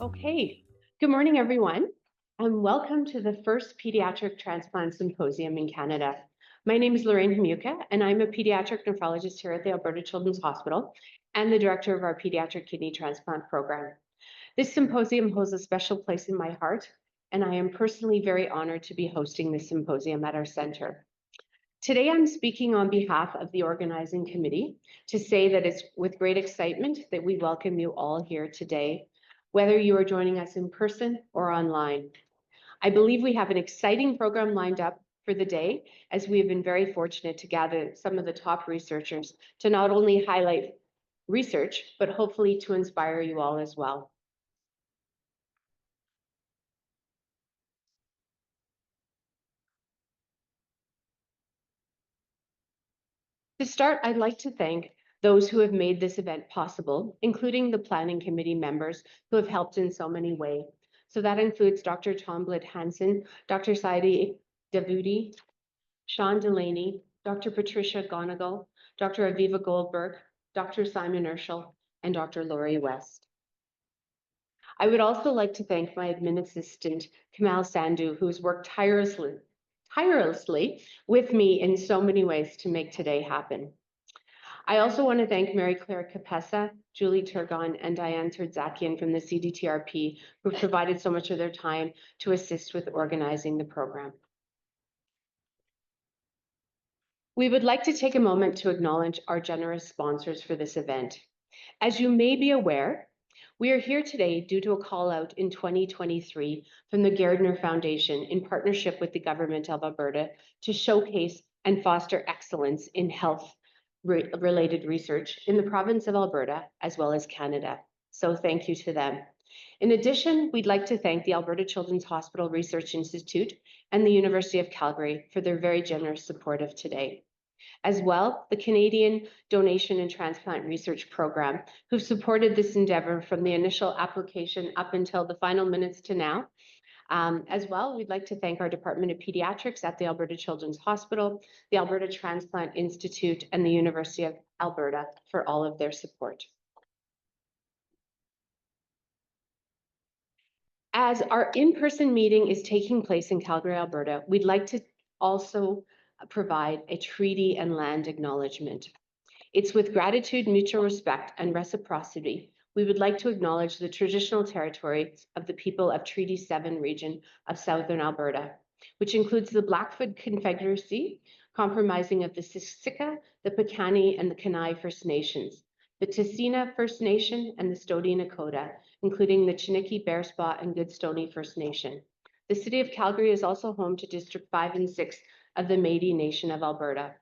Okay, good morning, everyone, and welcome to the first Pediatric Transplant Symposium in Canada. My name is Lorraine Hamiwka, and I'm a pediatric nephrologist here at the Alberta Children's Hospital and the director of our pediatric kidney transplant program. This symposium holds a special place in my heart, and I am personally very honored to be hosting this symposium at our center. Today, I'm speaking on behalf of the organizing committee to say that it's with great excitement that we welcome you all here today, whether you are joining us in person or online. I believe we have an exciting program lined up for the day, as we have been very fortunate to gather some of the top researchers to not only highlight research, but hopefully to inspire you all as well. To start, I'd like to thank those who have made this event possible, including the planning committee members who have helped in so many ways. So that includes Dr. Tomblit Hansen, Dr. Saidi Davudi, Sean Delaney, Dr. Patricia Gonigal, Dr. Aviva Goldberg, Dr. Simon Urschel, and Dr. Laurie West. I would also like to thank my admin assistant, Kamal Sandhu, who has worked tirelessly with me in so many ways to make today happen. I also want to thank Mary Claire Capessa, Julie Turgon, and Diane Turdzakian from the CDTRP, who provided so much of their time to assist with organizing the program. We would like to take a moment to acknowledge our generous sponsors for this event. As you may be aware, we are here today due to a call out in 2023 from the Gairdner Foundation in partnership with the Government of Alberta to showcase and foster excellence in health-related research in the province of Alberta, as well as Canada. So thank you to them. In addition, we'd like to thank the Alberta Children's Hospital Research Institute and the University of Calgary for their very generous support of today. As well, the Canadian Donation and Transplant Research Program, who've supported this endeavor from the initial application up until the final minutes to now. As well, we'd like to thank our Department of Pediatrics at the Alberta Children's Hospital, the Alberta Transplant Institute, and the University of Alberta for all of their support. As our in-person meeting is taking place in Calgary, Alberta, we'd like to also provide a treaty and land acknowledgement. It's with gratitude, mutual respect, and reciprocity we would like to acknowledge the traditional territory of the people of Treaty 7 region of Southern Alberta, which includes the Blackfoot Confederacy, comprising of the Siksika, the Piikani, and the Kainai First Nations, the Tsuut'ina First Nation, and the Stoney Nakoda, including the Chiniki, Bearspaw, and Goodstoney First Nation. The city of Calgary is also home to District 5 and 6 of the Métis Nation of Alberta.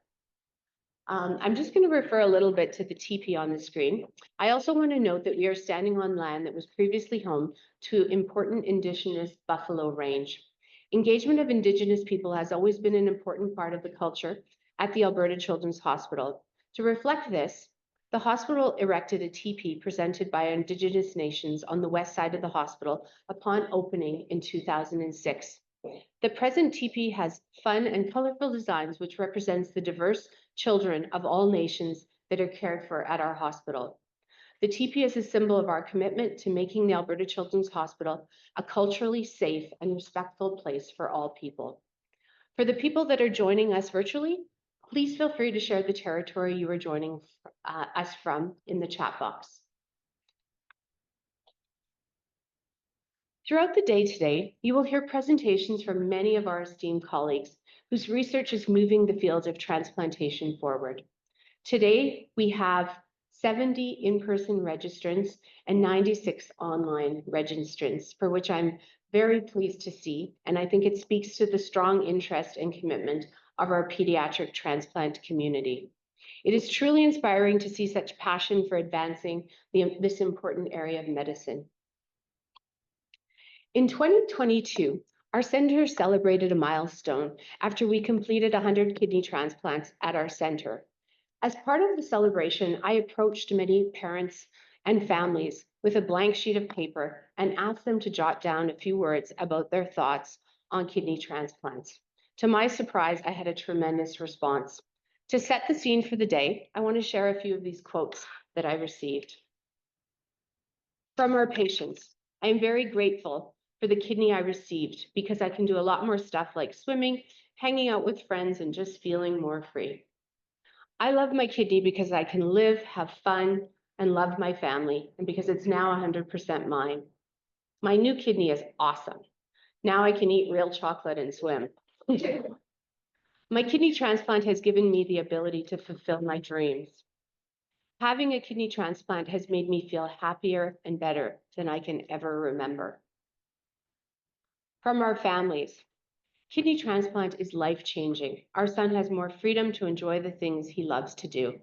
I'm just going to refer a little bit to the teepee on the screen. I also want to note that we are standing on land that was previously home to important Indigenous buffalo range. Engagement of Indigenous people has always been an important part of the culture at the Alberta Children's Hospital. To reflect this, the hospital erected a teepee presented by Indigenous nations on the west side of the hospital upon opening in 2006. The present teepee has fun and colorful designs which represents the diverse children of all nations that are cared for at our hospital. The teepee is a symbol of our commitment to making the Alberta Children's Hospital a culturally safe and respectful place for all people. For the people that are joining us virtually, please feel free to share the territory you are joining us from in the chat box. Throughout the day today, you will hear presentations from many of our esteemed colleagues whose research is moving the field of transplantation forward. Today, we have 70 in-person registrants and 96 online registrants, for which I'm very pleased to see, and I think it speaks to the strong interest and commitment of our pediatric transplant community. It is truly inspiring to see such passion for advancing this important area of medicine. In 2022, our center celebrated a milestone after we completed 100 kidney transplants at our center. As part of the celebration, I approached many parents and families with a blank sheet of paper and asked them to jot down a few words about their thoughts on kidney transplants. To my surprise, I had a tremendous response. To set the scene for the day, I want to share a few of these quotes that I received. From our patients, I am very grateful for the kidney I received because I can do a lot more stuff like swimming, hanging out with friends, and just feeling more free. I love my kidney because I can live, have fun, and love my family, and because it's now 100% mine. My new kidney is awesome. Now I can eat real chocolate and swim. My kidney transplant has given me the ability to fulfill my dreams. Having a kidney transplant has made me feel happier and better than I can ever remember. From our families, kidney transplant is life-changing. Our son has more freedom to enjoy the things he loves to do.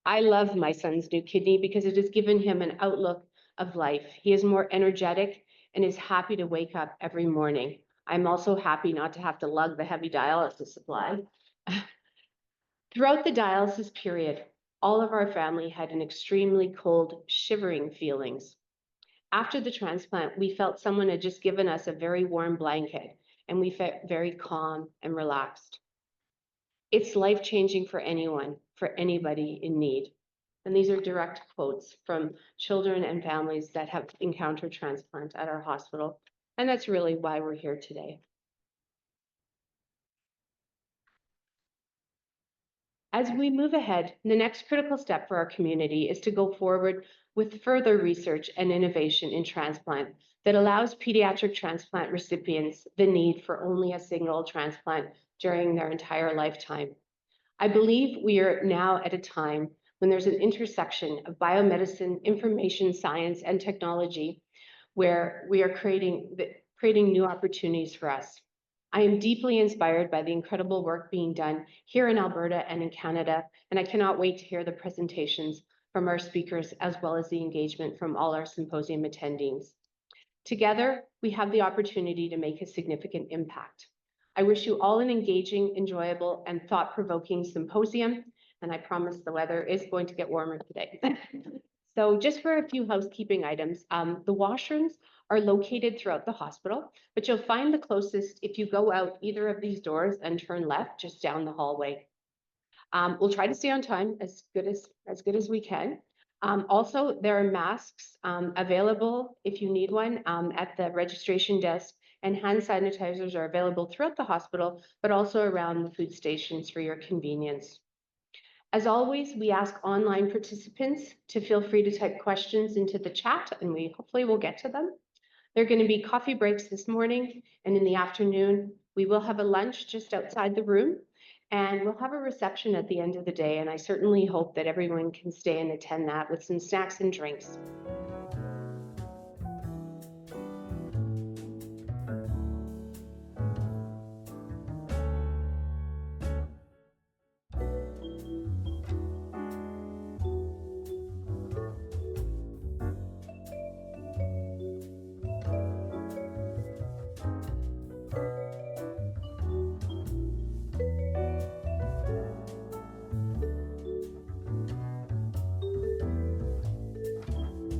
I love my son's new kidney because it has given him an outlook of life. He is more energetic and is happy to wake up every morning. I'm also happy not to have to lug the heavy dialysis supply. Throughout the dialysis period, all of our family had an extremely cold, shivering feelings. After the transplant, we felt someone had just given us a very warm blanket, and we felt very calm and relaxed. It's life-changing for anyone, for anybody in need. And these are direct quotes from children and families that have encountered transplant at our hospital. And that's really why we're here today. As we move ahead, the next critical step for our community is to go forward with further research and innovation in transplant that allows pediatric transplant recipients the need for only a single transplant during their entire lifetime. I believe we are now at a time when there's an intersection of biomedicine, information science, and technology where we are creating new opportunities for us. I am deeply inspired by the incredible work being done here in Alberta and in Canada, and I cannot wait to hear the presentations from our speakers as well as the engagement from all our symposium attendees. Together, we have the opportunity to make a significant impact. I wish you all an engaging, enjoyable, and thought-provoking symposium, and I promise the weather is going to get warmer today. So just for a few housekeeping items, the washrooms are located throughout the hospital, but you'll find the closest if you go out either of these doors and turn left just down the hallway. We'll try to stay on time as good as we can. Also, there are masks available if you need one at the registration desk, and hand sanitizers are available throughout the hospital, but also around the food stations for your convenience. As always, we ask online participants to feel free to type questions into the chat, and we hopefully will get to them. There are going to be coffee breaks this morning, and in the afternoon, we will have a lunch just outside the room, and we'll have a reception at the end of the day, and I certainly hope that everyone can stay and attend that with some snacks and drinks.